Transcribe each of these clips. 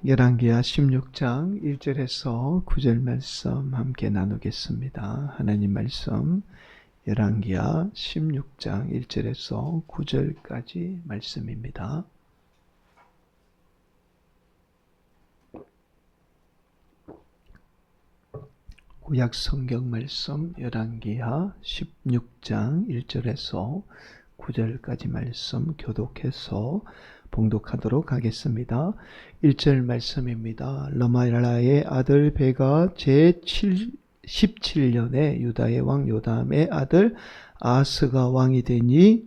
열왕기하 16장 1절에서 9절 말씀 함께 나누겠습니다. 하나님 말씀 열왕기하 16장 1절에서 9절까지 말씀입니다. 구약 성경 말씀 열왕기하 16장 1절에서 9절까지 말씀 교독해서 봉독하도록 하겠습니다. 1절 말씀입니다. 러말라의 아들 베가 제17년에 유다의 왕 요담의 아들 아하스가 왕이 되니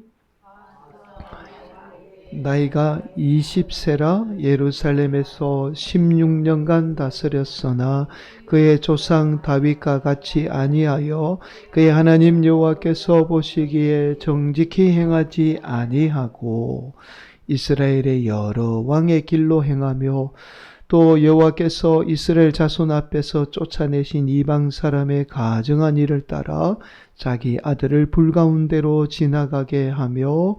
나이가 20세라 예루살렘에서 16년간 다스렸으나 그의 조상 다윗과 같이 아니하여 그의 하나님 여호와께서 보시기에 정직히 행하지 아니하고 이스라엘의 여러 왕의 길로 행하며 또 여호와께서 이스라엘 자손 앞에서 쫓아내신 이방 사람의 가증한 일을 따라 자기 아들을 불 가운데로 지나가게 하며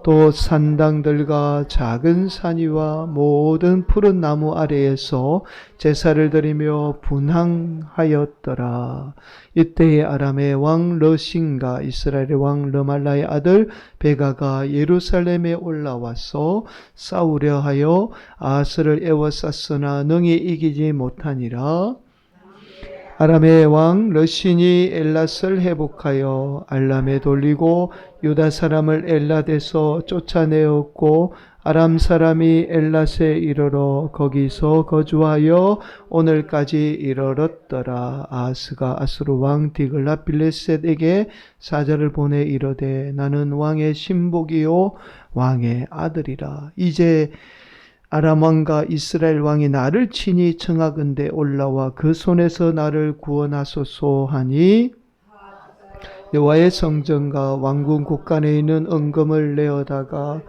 또 산당들과 작은 산위와 모든 푸른 나무 아래에서 제사를 드리며 분향하였더라. 이때에 아람의 왕 러신과 이스라엘의 왕 르말라의 아들 베가가 예루살렘에 올라와서 싸우려 하여 아하스를 에워쌌으나 능히 이기지 못하니라. 아람의 왕 러신이 엘랏을 회복하여 알람에 돌리고 유다 사람을 엘랏에서 쫓아내었고 아람 사람이 엘랏에 이르러 거기서 거주하여 오늘까지 이르렀더라. 아하스가 아수르 왕 디글랏 빌레셋에게 사자를 보내 이르되 나는 왕의 신복이요 왕의 아들이라. 이제 아람 왕과 이스라엘 왕이 나를 친히 청하건대 올라와 그 손에서 나를 구원하소서 하니 여호와의 성전과 왕궁 곳간에 있는 은금을 내어다가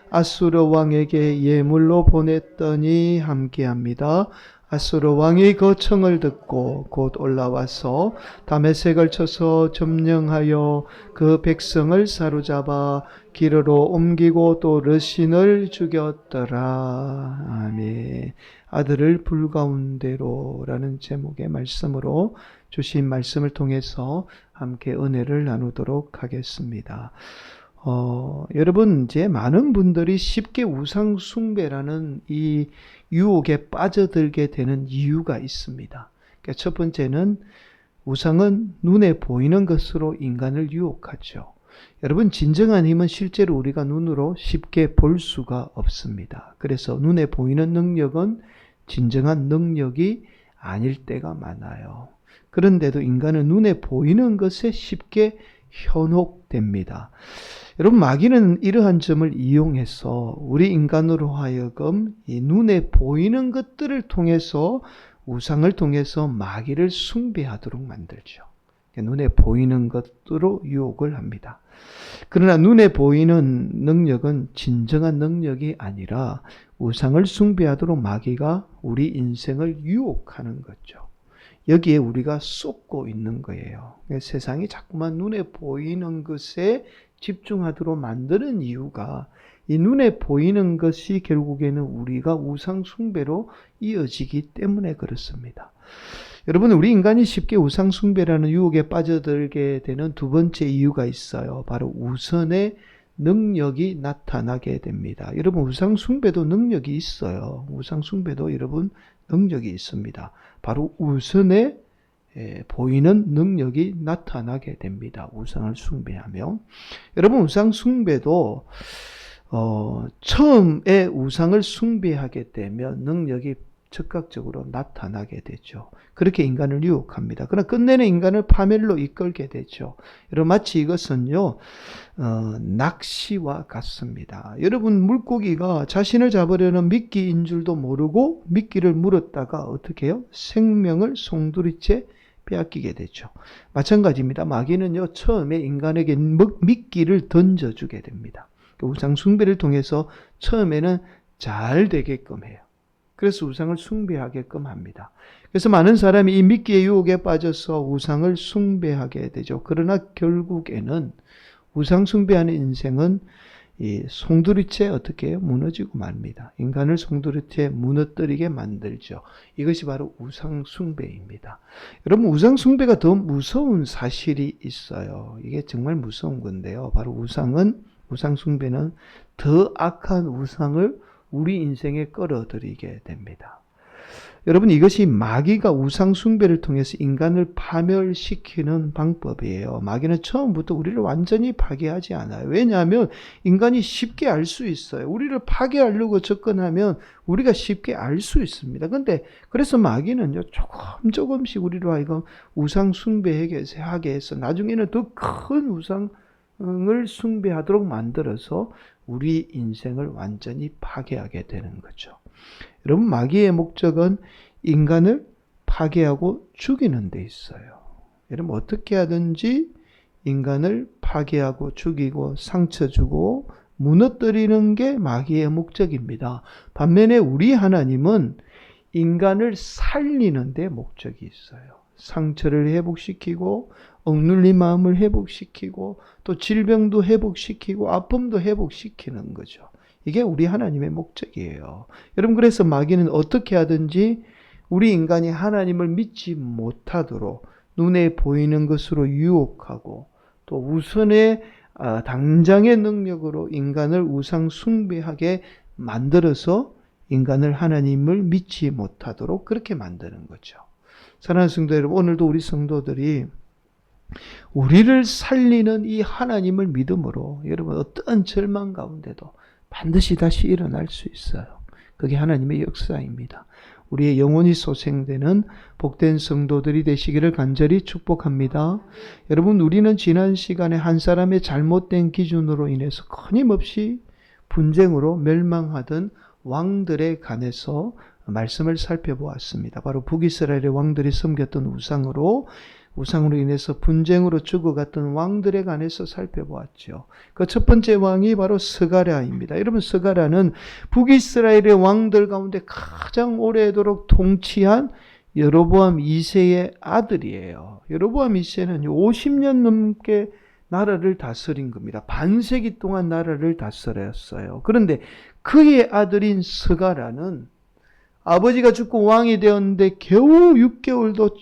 아수르 왕에게 예물로 보냈더니 함께합니다. 아수르 왕이 그 청을 듣고 곧 올라와서 다메섹을 쳐서 점령하여 그 백성을 사로잡아 기르로 옮기고 또 르신을 죽였더라. 아멘. 아들을 불 가운데로 라는 제목의 말씀으로 주신 말씀을 통해서 함께 은혜를 나누도록 하겠습니다. 여러분 이제 많은 분들이 쉽게 우상 숭배라는 이 유혹에 빠져들게 되는 이유가 있습니다. 그러니까 첫 번째는 우상은 눈에 보이는 것으로 인간을 유혹하죠. 여러분 진정한 힘은 실제로 우리가 눈으로 쉽게 볼 수가 없습니다. 그래서 눈에 보이는 능력은 진정한 능력이 아닐 때가 많아요. 그런데도 인간은 눈에 보이는 것에 쉽게 현혹됩니다. 여러분 마귀는 이러한 점을 이용해서 우리 인간으로 하여금 이 눈에 보이는 것들을 통해서 우상을 통해서 마귀를 숭배하도록 만들죠. 눈에 보이는 것으로 유혹을 합니다. 그러나 눈에 보이는 능력은 진정한 능력이 아니라 우상을 숭배하도록 마귀가 우리 인생을 유혹하는 거죠. 여기에 우리가 쏟고 있는 거예요. 세상이 자꾸만 눈에 보이는 것에 집중하도록 만드는 이유가 이 눈에 보이는 것이 결국에는 우리가 우상 숭배로 이어지기 때문에 그렇습니다. 여러분 우리 인간이 쉽게 우상 숭배라는 유혹에 빠져들게 되는 두 번째 이유가 있어요. 바로 우선의 능력이 나타나게 됩니다. 여러분 우상 숭배도 능력이 있어요. 우상 숭배도 여러분 능력이 있습니다. 바로 우선에 보이는 능력이 나타나게 됩니다. 우상을 숭배하며. 여러분 우상 숭배도 처음에 우상을 숭배하게 되면 능력이 즉각적으로 나타나게 되죠. 그렇게 인간을 유혹합니다. 그러나 끝내는 인간을 파멸로 이끌게 되죠. 여러분 마치 이것은요 낚시와 같습니다. 여러분 물고기가 자신을 잡으려는 미끼인 줄도 모르고 미끼를 물었다가 어떻게 해요? 생명을 송두리째 빼앗기게 되죠. 마찬가지입니다. 마귀는요 처음에 인간에게 미끼를 던져주게 됩니다. 우상 숭배를 통해서 처음에는 잘 되게끔 해요. 그래서 우상을 숭배하게끔 합니다. 그래서 많은 사람이 이 미끼의 유혹에 빠져서 우상을 숭배하게 되죠. 그러나 결국에는 우상 숭배하는 인생은 이 송두리째 어떻게 해요? 무너지고 맙니다. 인간을 송두리째 무너뜨리게 만들죠. 이것이 바로 우상 숭배입니다. 여러분, 우상 숭배가 더 무서운 사실이 있어요. 이게 정말 무서운 건데요. 바로 우상 숭배는 더 악한 우상을 우리 인생에 끌어들이게 됩니다. 여러분, 이것이 마귀가 우상 숭배를 통해서 인간을 파멸시키는 방법이에요. 마귀는 처음부터 우리를 완전히 파괴하지 않아요. 왜냐하면 인간이 쉽게 알 수 있어요. 우리를 파괴하려고 접근하면 우리가 쉽게 알 수 있습니다. 근데 그래서 마귀는요, 조금씩 우리로 하여금 우상 숭배하게 해서 나중에는 더 큰 우상을 숭배하도록 만들어서 우리 인생을 완전히 파괴하게 되는 거죠. 여러분, 마귀의 목적은 인간을 파괴하고 죽이는 데 있어요. 여러분, 어떻게 하든지 인간을 파괴하고 죽이고 상처 주고 무너뜨리는 게 마귀의 목적입니다. 반면에 우리 하나님은 인간을 살리는 데 목적이 있어요. 상처를 회복시키고 억눌린 마음을 회복시키고 또 질병도 회복시키고 아픔도 회복시키는 거죠. 이게 우리 하나님의 목적이에요. 여러분, 그래서 마귀는 어떻게 하든지 우리 인간이 하나님을 믿지 못하도록 눈에 보이는 것으로 유혹하고 또 우선의 당장의 능력으로 인간을 우상 숭배하게 만들어서 인간을 하나님을 믿지 못하도록 그렇게 만드는 거죠. 사랑하는 성도 여러분, 오늘도 우리 성도들이 우리를 살리는 이 하나님을 믿음으로 여러분 어떤 절망 가운데도 반드시 다시 일어날 수 있어요. 그게 하나님의 역사입니다. 우리의 영혼이 소생되는 복된 성도들이 되시기를 간절히 축복합니다. 여러분, 우리는 지난 시간에 한 사람의 잘못된 기준으로 인해서 끊임없이 분쟁으로 멸망하던 왕들에 관해서 말씀을 살펴보았습니다. 바로 북이스라엘의 왕들이 섬겼던 우상으로 인해서 분쟁으로 죽어갔던 왕들에 관해서 살펴보았죠. 그 첫 번째 왕이 바로 스가랴입니다. 여러분, 스가랴는 북이스라엘의 왕들 가운데 가장 오래도록 통치한 여로보암 2세의 아들이에요. 여로보암 2세는 50년 넘게 나라를 다스린 겁니다. 반세기 동안 나라를 다스렸어요. 그런데 그의 아들인 스가랴는 아버지가 죽고 왕이 되었는데 겨우 6개월도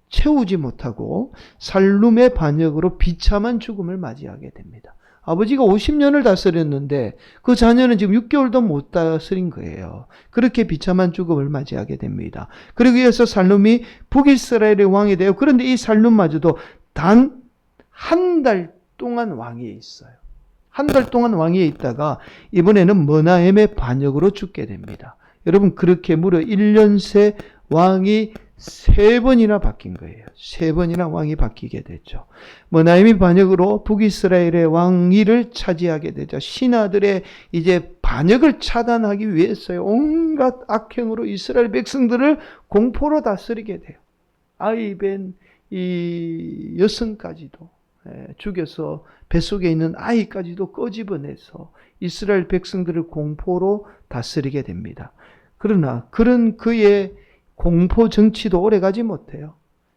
채우지 못하고 살룸의 반역으로 비참한 죽음을 맞이하게 됩니다. 아버지가 50년을 다스렸는데 그 자녀는 지금 6개월도 못 다스린 거예요. 그렇게 비참한 죽음을 맞이하게 됩니다. 그러기 위해서 살룸이 북이스라엘의 왕이 돼요. 그런데 이 살룸마저도 단 한 달 동안 왕위에 있어요. 한 달 동안 왕위에 있다가 이번에는 머나헴의 반역으로 죽게 됩니다. 여러분, 그렇게 무려 1년 새 왕이 3번이나 바뀐 거예요. 3번이나 왕이 바뀌게 됐죠. 머나헴이 반역으로 북이스라엘의 왕위를 차지하게 되죠. 신하들의 이제 반역을 차단하기 위해서요, 온갖 악행으로 이스라엘 백성들을 공포로 다스리게 돼요. 아이벤 이 여성까지도 죽여서 뱃속에 있는 아이까지도 꺼집어내서 이스라엘 백성들을 공포로 다스리게 됩니다. 그러나 그런 그의 공포 정치도 오래가지 못해요.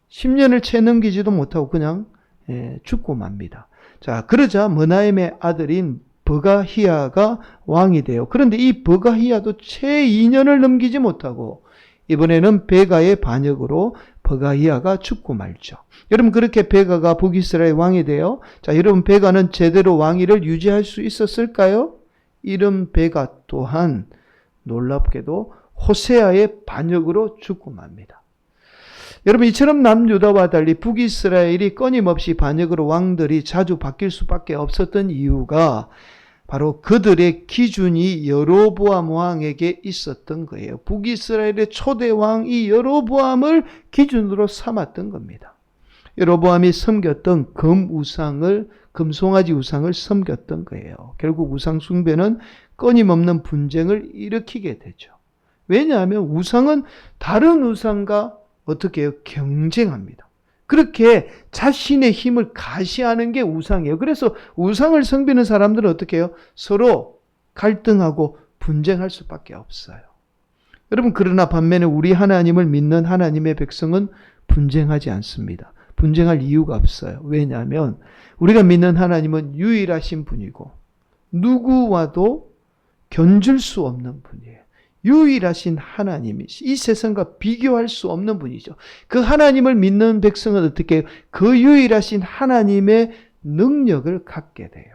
10년을 채 넘기지도 못하고 그냥 죽고 맙니다. 자, 그러자 머나헴의 아들인 버가히야가 왕이 돼요. 그런데 이 버가히야도 채 2년을 넘기지 못하고 이번에는 베가의 반역으로 버가히야가 죽고 말죠. 여러분, 그렇게 베가가 북이스라엘 왕이 돼요. 자, 여러분, 베가는 제대로 왕위를 유지할 수 있었을까요? 이런 베가 또한 놀랍게도 호세아의 반역으로 죽고 맙니다. 여러분, 이처럼 남유다와 달리 북이스라엘이 끊임없이 반역으로 왕들이 자주 바뀔 수밖에 없었던 이유가 바로 그들의 기준이 여로보암 왕에게 있었던 거예요. 북이스라엘의 초대 왕이 여로보암을 기준으로 삼았던 겁니다. 여로보암이 섬겼던 금송아지 우상을 섬겼던 거예요. 결국 우상 숭배는 끊임없는 분쟁을 일으키게 되죠. 왜냐하면 우상은 다른 우상과 어떻게 해요? 경쟁합니다. 그렇게 자신의 힘을 가시하는 게 우상이에요. 그래서 우상을 섬기는 사람들은 어떻게 해요? 서로 갈등하고 분쟁할 수밖에 없어요. 여러분, 그러나 반면에 우리 하나님을 믿는 하나님의 백성은 분쟁하지 않습니다. 분쟁할 이유가 없어요. 왜냐하면 우리가 믿는 하나님은 유일하신 분이고 누구와도 견줄 수 없는 분이에요. 유일하신 하나님이 이 세상과 비교할 수 없는 분이죠. 그 하나님을 믿는 백성은 어떻게 해요? 그 유일하신 하나님의 능력을 갖게 돼요.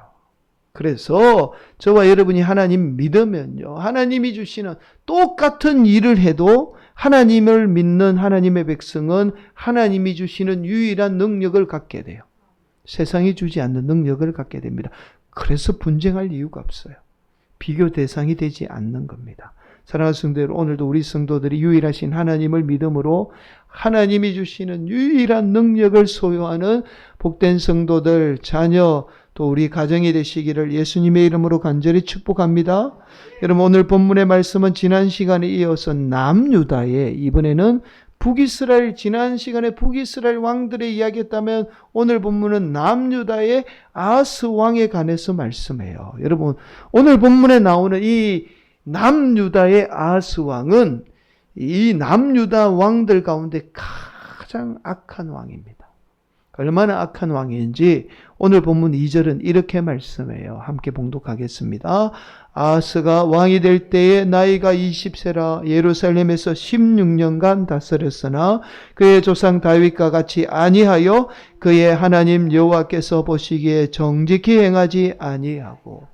그래서 저와 여러분이 하나님 믿으면요, 하나님이 주시는 똑같은 일을 해도 하나님을 믿는 하나님의 백성은 하나님이 주시는 유일한 능력을 갖게 돼요. 세상이 주지 않는 능력을 갖게 됩니다. 그래서 분쟁할 이유가 없어요. 비교 대상이 되지 않는 겁니다. 사랑하는 성도들, 오늘도 우리 성도들이 유일하신 하나님을 믿음으로 하나님이 주시는 유일한 능력을 소유하는 복된 성도들, 자녀, 또 우리 가정이 되시기를 예수님의 이름으로 간절히 축복합니다. 여러분, 오늘 본문의 말씀은 지난 시간에 이어서 남유다의, 이번에는 북이스라엘, 지난 시간에 북이스라엘 왕들의 이야기했다면 오늘 본문은 남유다의 아하스 왕에 관해서 말씀해요. 여러분, 오늘 본문에 나오는 이 남유다의 아하스 왕은 이 남유다 왕들 가운데 가장 악한 왕입니다. 얼마나 악한 왕인지 오늘 본문 2절은 이렇게 말씀해요. 함께 봉독하겠습니다. 아하스가 왕이 될 때에 나이가 20세라 예루살렘에서 16년간 다스렸으나 그의 조상 다윗과 같이 아니하여 그의 하나님 여호와께서 보시기에 정직히 행하지 아니하고.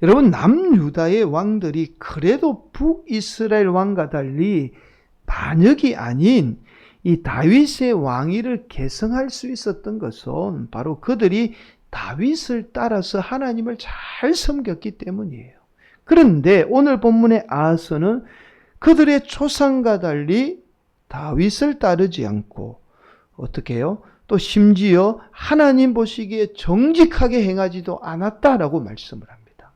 여러분, 남유다의 왕들이 그래도 북이스라엘 왕과 달리 반역이 아닌 이 다윗의 왕위를 계승할 수 있었던 것은 바로 그들이 다윗을 따라서 하나님을 잘 섬겼기 때문이에요. 그런데 오늘 본문의 아하스는 그들의 조상과 달리 다윗을 따르지 않고 어떻게 해요? 또 심지어 하나님 보시기에 정직하게 행하지도 않았다라고 말씀을 합니다.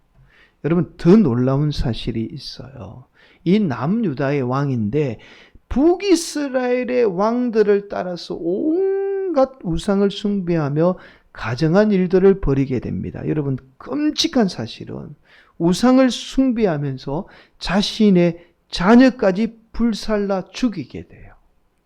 여러분, 더 놀라운 사실이 있어요. 이 남유다의 왕인데 북이스라엘의 왕들을 따라서 온갖 우상을 숭배하며 가정한 일들을 벌이게 됩니다. 여러분, 끔찍한 사실은 우상을 숭배하면서 자신의 자녀까지 불살라 죽이게 돼요.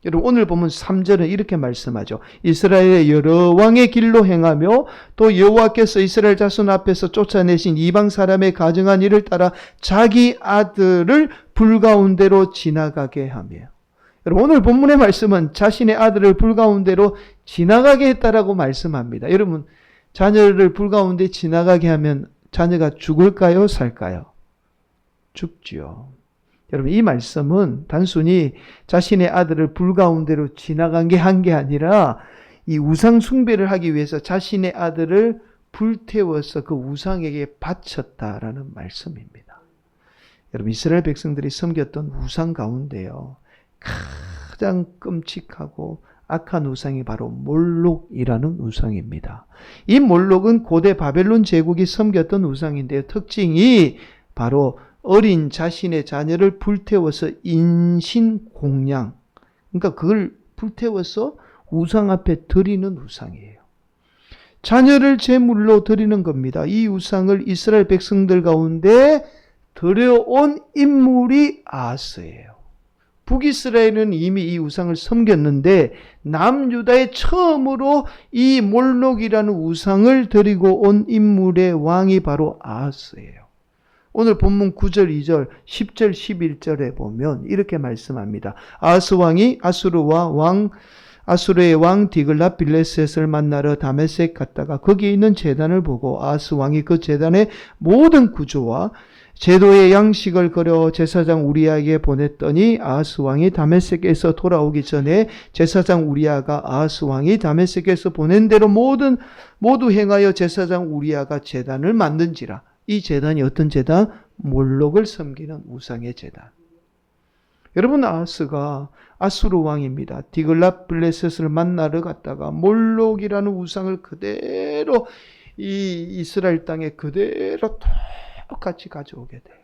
여러분, 오늘 보면 3절은 이렇게 말씀하죠. 이스라엘의 여러 왕의 길로 행하며 또 여호와께서 이스라엘 자손 앞에서 쫓아내신 이방 사람의 가정한 일을 따라 자기 아들을 불 가운데로 지나가게 하며. 여러분, 오늘 본문의 말씀은 자신의 아들을 불 가운데로 지나가게 했다라고 말씀합니다. 여러분, 자녀를 불 가운데 지나가게 하면 자녀가 죽을까요? 살까요? 죽지요. 여러분, 이 말씀은 단순히 자신의 아들을 불 가운데로 지나간 게 한 게 아니라 이 우상 숭배를 하기 위해서 자신의 아들을 불태워서 그 우상에게 바쳤다라는 말씀입니다. 여러분, 이스라엘 백성들이 섬겼던 우상 가운데요, 가장 끔찍하고 악한 우상이 바로 몰록이라는 우상입니다. 이 몰록은 고대 바벨론 제국이 섬겼던 우상인데요, 특징이 바로 어린 자신의 자녀를 불태워서 인신공양, 그러니까 그걸 불태워서 우상 앞에 드리는 우상이에요. 자녀를 제물로 드리는 겁니다. 이 우상을 이스라엘 백성들 가운데 드려온 인물이 아하스예요. 북이스라엘은 이미 이 우상을 섬겼는데 남유다에 처음으로 이 몰록이라는 우상을 드리고 온 인물의 왕이 바로 아하스예요. 오늘 본문 9절, 2절, 10절, 11절에 보면 이렇게 말씀합니다. 아하스 왕이 아수르의 왕 디글랏 빌레셋을 만나러 다메섹 갔다가 거기에 있는 제단을 보고 아하스 왕이 그 제단의 모든 구조와 제도의 양식을 그려 제사장 우리야에게 보냈더니 아하스 왕이 다메섹에서 돌아오기 전에 제사장 우리야가 아하스 왕이 다메섹에서 보낸 대로 모두 행하여 제사장 우리야가 제단을 만든지라. 이 제단이 어떤 제단? 몰록을 섬기는 우상의 제단. 여러분, 아하스가 아수르 왕입니다. 디글랏 빌레셋을 만나러 갔다가 몰록이라는 우상을 그대로 이 이스라엘 땅에 그대로 똑같이 가져오게 돼요.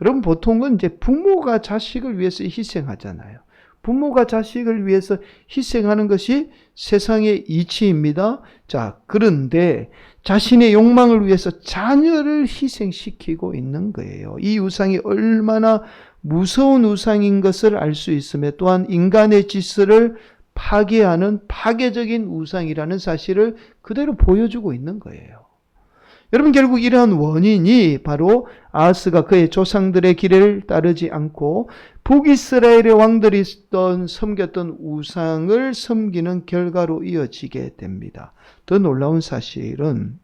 여러분, 보통은 이제 부모가 자식을 위해서 희생하잖아요. 부모가 자식을 위해서 희생하는 것이 세상의 이치입니다. 자, 그런데 자신의 욕망을 위해서 자녀를 희생시키고 있는 거예요. 이 우상이 얼마나 무서운 우상인 것을 알 수 있으며 또한 인간의 질서를 파괴하는 파괴적인 우상이라는 사실을 그대로 보여주고 있는 거예요. 여러분 결국 이러한 원인이 바로 아하스가 그의 조상들의 길을 따르지 않고 북이스라엘의 왕들이 섬겼던 우상을 섬기는 결과로 이어지게 됩니다. 더 놀라운 사실은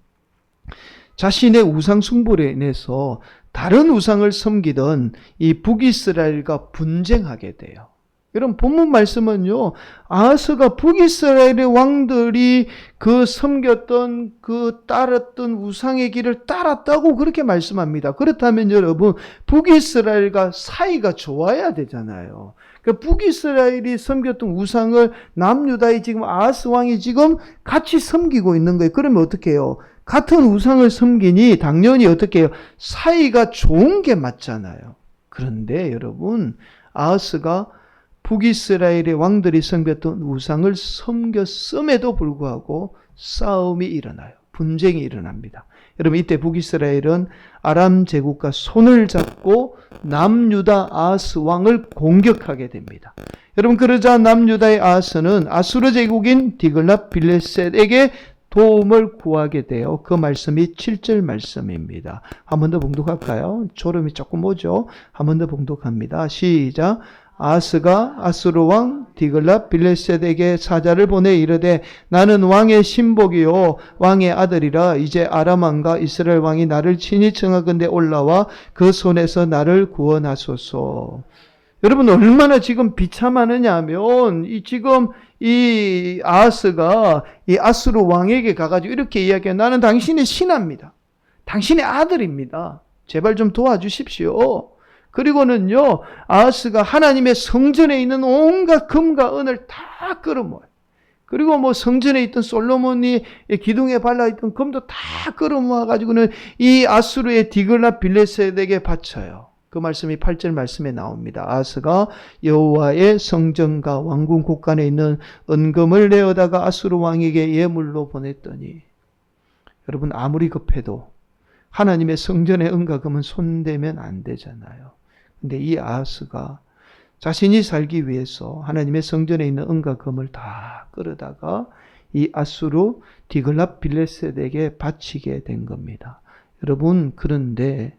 자신의 우상 숭배로 인해서 다른 우상을 섬기던 이 북이스라엘과 분쟁하게 돼요. 여러분 본문 말씀은요, 아하스가 북이스라엘의 왕들이 그 섬겼던 그 따랐던 우상의 길을 따랐다고 그렇게 말씀합니다. 그렇다면 여러분 북이스라엘과 사이가 좋아야 되잖아요. 그러니까 북이스라엘이 섬겼던 우상을 남유다의 지금 아하스 왕이 지금 같이 섬기고 있는 거예요. 그러면 어떻게 해요? 같은 우상을 섬기니 당연히 어떻게 해요? 사이가 좋은 게 맞잖아요. 그런데 여러분 아하스가 북이스라엘의 왕들이 섬겼던 우상을 섬겼음에도 불구하고 싸움이 일어나요. 분쟁이 일어납니다. 여러분 이때 북이스라엘은 아람 제국과 손을 잡고 남유다 아하스 왕을 공격하게 됩니다. 여러분 그러자 남유다의 아하스는 아수르 제국인 디글랏 빌레셋에게 도움을 구하게 돼요. 그 말씀이 7절 말씀입니다. 한 번 더 봉독할까요? 졸음이 조금 오죠? 한 번 더 봉독합니다. 시작. 아하스가 아수르 왕 디글랏 빌레셋에게 사자를 보내 이르되 나는 왕의 신복이요 왕의 아들이라 이제 아람 왕과 이스라엘 왕이 나를 친히 청하건대 올라와 그 손에서 나를 구원하소서. 여러분 얼마나 지금 비참하느냐 하면 이 아하스가 이 아수르 왕에게 가가지고 이렇게 이야기해요. 나는 당신의 신하입니다. 당신의 아들입니다. 제발 좀 도와주십시오. 그리고는요, 아하스가 하나님의 성전에 있는 온갖 금과 은을 다 끌어모아요. 그리고 뭐 성전에 있던 솔로몬이 기둥에 발라있던 금도 다 끌어모아가지고는 이 아수르의 디글랏 빌레셋에게 바쳐요. 그 말씀이 8절 말씀에 나옵니다. 아하스가 여호와의 성전과 왕궁 곳간에 있는 은금을 내어다가 아수르 왕에게 예물로 보냈더니, 여러분 아무리 급해도 하나님의 성전의 은과 금은 손대면 안 되잖아요. 근데 이 아하스가 자신이 살기 위해서 하나님의 성전에 있는 은과 금을 다 끌어다가 이 아수르 디글랏 빌레셋에게 바치게 된 겁니다. 여러분 그런데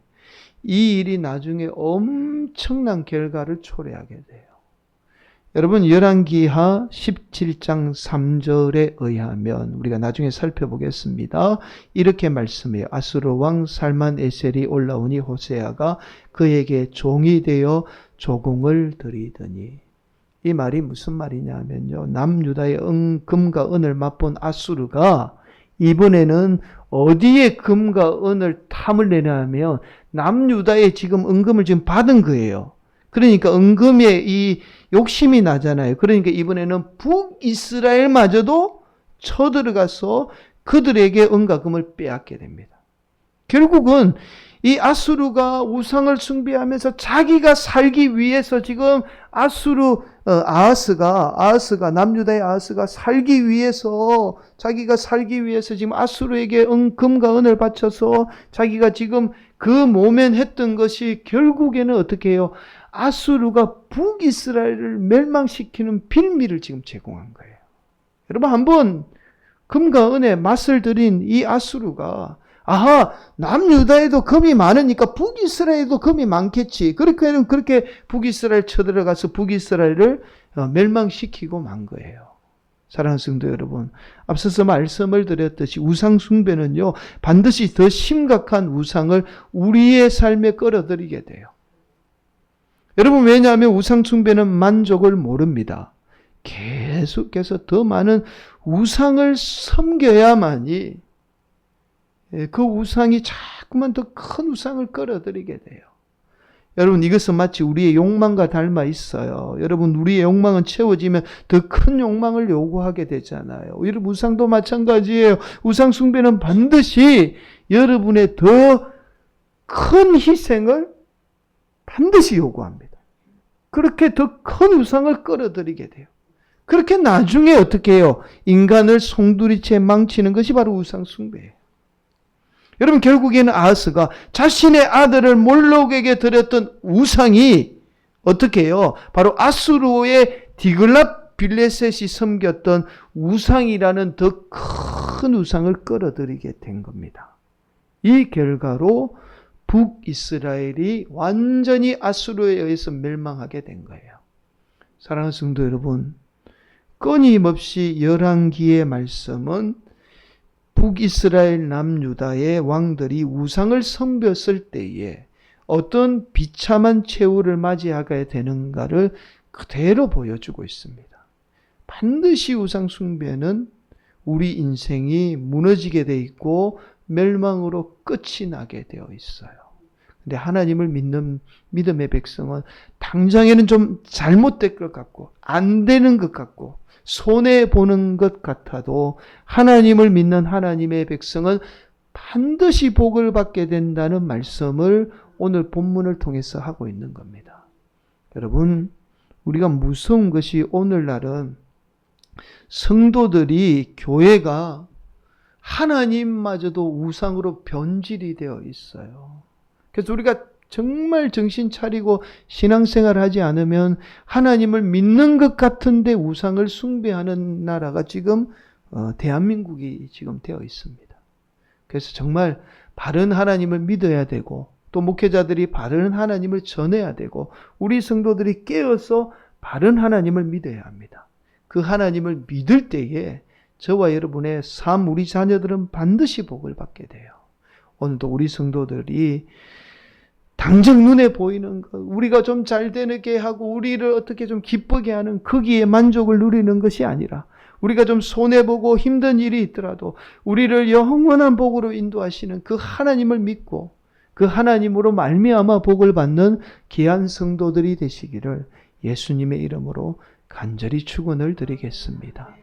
이 일이 나중에 엄청난 결과를 초래하게 돼요. 여러분 열왕기하 17장 3절에 의하면 우리가 나중에 살펴보겠습니다. 이렇게 말씀해요. 아수르 왕 살만 에셀이 올라오니 호세아가 그에게 종이 되어 조공을 드리더니, 이 말이 무슨 말이냐면요, 남유다의 금과 은을 맛본 아수르가 이번에는 어디에 금과 은을 탐을 내냐면 남유다에 지금 은금을 지금 받은 거예요. 그러니까 은금에 이 욕심이 나잖아요. 그러니까 이번에는 북이스라엘마저도 쳐들어가서 그들에게 은과 금을 빼앗게 됩니다. 결국은 이 아수르가 우상을 숭배하면서 자기가 살기 위해서 지금 아하스가 남유다의 아하스가 살기 위해서 자기가 살기 위해서 지금 아수르에게 금과 은을 바쳐서 자기가 지금 그 모면했던 것이 결국에는 어떻게 해요? 아수르가 북이스라엘을 멸망시키는 빌미를 지금 제공한 거예요. 여러분 한번 금과 은에 맛을 들인 이 아수르가 남유다에도 금이 많으니까 북이스라엘에도 금이 많겠지. 그렇게 북이스라엘 쳐들어가서 북이스라엘을 멸망시키고 만 거예요. 사랑하는 성도 여러분, 앞서서 말씀을 드렸듯이 우상 숭배는요, 반드시 더 심각한 우상을 우리의 삶에 끌어들이게 돼요. 여러분 왜냐하면 우상 숭배는 만족을 모릅니다. 계속해서 더 많은 우상을 섬겨야만이 그 우상이 자꾸만 더 큰 우상을 끌어들이게 돼요. 여러분 이것은 마치 우리의 욕망과 닮아 있어요. 여러분 우리의 욕망은 채워지면 더 큰 욕망을 요구하게 되잖아요. 여러분 우상도 마찬가지예요. 우상 숭배는 반드시 여러분의 더 큰 희생을 반드시 요구합니다. 그렇게 더 큰 우상을 끌어들이게 돼요. 그렇게 나중에 어떻게 해요? 인간을 송두리째 망치는 것이 바로 우상 숭배예요. 여러분 결국에는 아하스가 자신의 아들을 몰록에게 드렸던 우상이 어떻게 해요? 바로 아수르의 디글랏 빌레셋이 섬겼던 우상이라는 더 큰 우상을 끌어들이게 된 겁니다. 이 결과로 북이스라엘이 완전히 아수르에 의해서 멸망하게 된 거예요. 사랑하는 성도 여러분, 끊임없이 열왕기의 말씀은 북이스라엘 남유다의 왕들이 우상을 섬겼을 때에 어떤 비참한 최후를 맞이하게 되는가를 그대로 보여주고 있습니다. 반드시 우상 숭배는 우리 인생이 무너지게 돼 있고 멸망으로 끝이 나게 되어 있어요. 근데 하나님을 믿는 믿음의 백성은 당장에는 좀 잘못될 것 같고 안 되는 것 같고 손해보는 것 같아도 하나님을 믿는 하나님의 백성은 반드시 복을 받게 된다는 말씀을 오늘 본문을 통해서 하고 있는 겁니다. 여러분, 우리가 무서운 것이 오늘날은 성도들이 교회가 하나님마저도 우상으로 변질이 되어 있어요. 그래서 우리가 정말 정신 차리고 신앙생활을 하지 않으면 하나님을 믿는 것 같은데 우상을 숭배하는 나라가 지금 대한민국이 지금 되어 있습니다. 그래서 정말 바른 하나님을 믿어야 되고 또 목회자들이 바른 하나님을 전해야 되고 우리 성도들이 깨어서 바른 하나님을 믿어야 합니다. 그 하나님을 믿을 때에 저와 여러분의 삶, 우리 자녀들은 반드시 복을 받게 돼요. 오늘도 우리 성도들이 당장 눈에 보이는 것, 우리가 좀 잘 되게 하고 우리를 어떻게 좀 기쁘게 하는 거기에 만족을 누리는 것이 아니라 우리가 좀 손해보고 힘든 일이 있더라도 우리를 영원한 복으로 인도하시는 그 하나님을 믿고 그 하나님으로 말미암아 복을 받는 귀한 성도들이 되시기를 예수님의 이름으로 간절히 축원을 드리겠습니다.